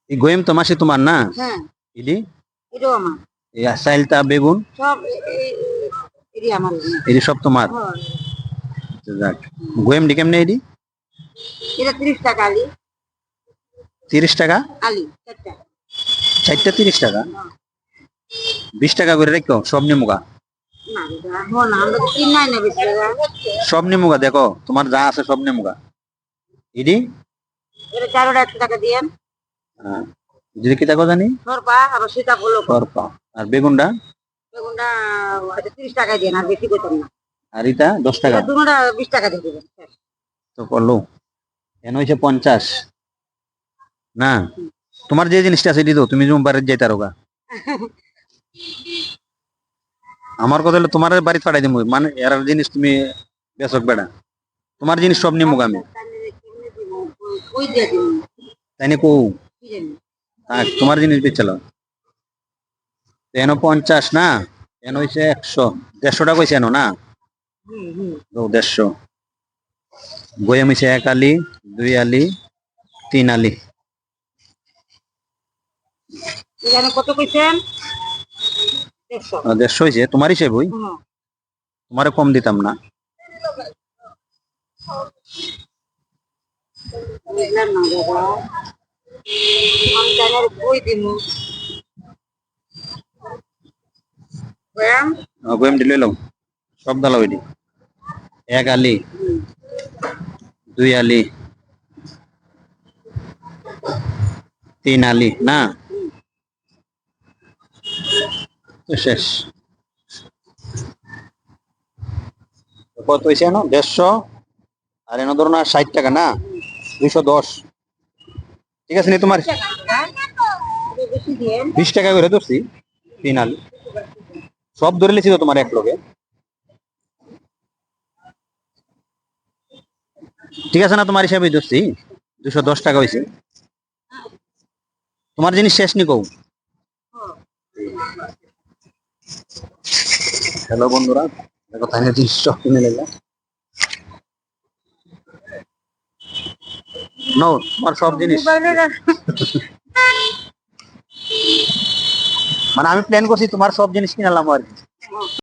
এই গোয়েম তো মাসে তোমার না? হ্যাঁ, ইডি এটাও আমার। এই সাইলতা বেগুন সব এটি আমার। এডি সব তোমার? হ্যাঁ, যাক। গোয়েম ডি কেমনে এডি? এটা 30 টাকা আলি। 30 টাকা? আলি চারটা। চারটা 30 টাকা? 20 টাকা করে রাখো সব নিমুগা। না দাদা, হ্যাঁ না, আমরা তো কিনাই না বেশি দাদা। সব নিমুগা দেখো তোমার যা আছে সব নিমুগা। ইডি এটা 4টা 100 টাকা দিয়েন। হ্যাঁ যদি কি দেখো জানি সরপা আবার সীতাফল সরপা আর বেগুনটা বেগুনটা 30 টাকায় দেন, আর বেশি করতেন না। আর এটা 10 টাকা দুটোটা 20 টাকা দিয়ে দেবেন। তো করলো এন হয়েছে 50 না? তোমার যে জিনিসটা আছে এটি তো তুমি জুমবারে যাইতে রোগা আমার কথা হলো তোমার বাড়ি পাঠাই দিমু মানে এর জিনিস তুমি বেচক বেড়া তোমার জিনিস সব নিমুক আমি ওই দিয়ে দিন। তাই না কৌ কি জানি। তোমার জিনিস বেচালো এন 50 না এন হয়েছে 100 150 টাকা কইছে এনো না হুম হুম। 150 গোয়াম হয়েছে 1 আলি 2 আলি 3 আলি এখানে কত কইছেন? 150। 150 হয়েছে তোমার হিসেব হই হুম। তোমারে কম দিতাম না বুঝলাম না দাদা, আমি জানার বই দিমু। গোয়াম দিলে লও সব দালা ওইটি 1 আলি 2 আলি 3 আলি না তো শেষ কত হয়েছে এনো 150 আর এনো ধরো না 60 টাকা না 210 ঠিক আছে নি তোমার বেশি দিয়েন। 20 টাকা করে ধরছি 3 আলি সব ধরে লিছি তো তোমার এক লগে ঠিক আছে না তোমার হিসাবে ধরছি 210 টাকা হয়েছে তোমার জিনিস শেষ নি কৌ হ্যালো বন্ধুরা দেখো তাই জিনিস সব কিনে নিলাম নো তোমার সব জিনিস মানে আমি প্ল্যান করছি তোমার সব জিনিস কিনালাম আর কি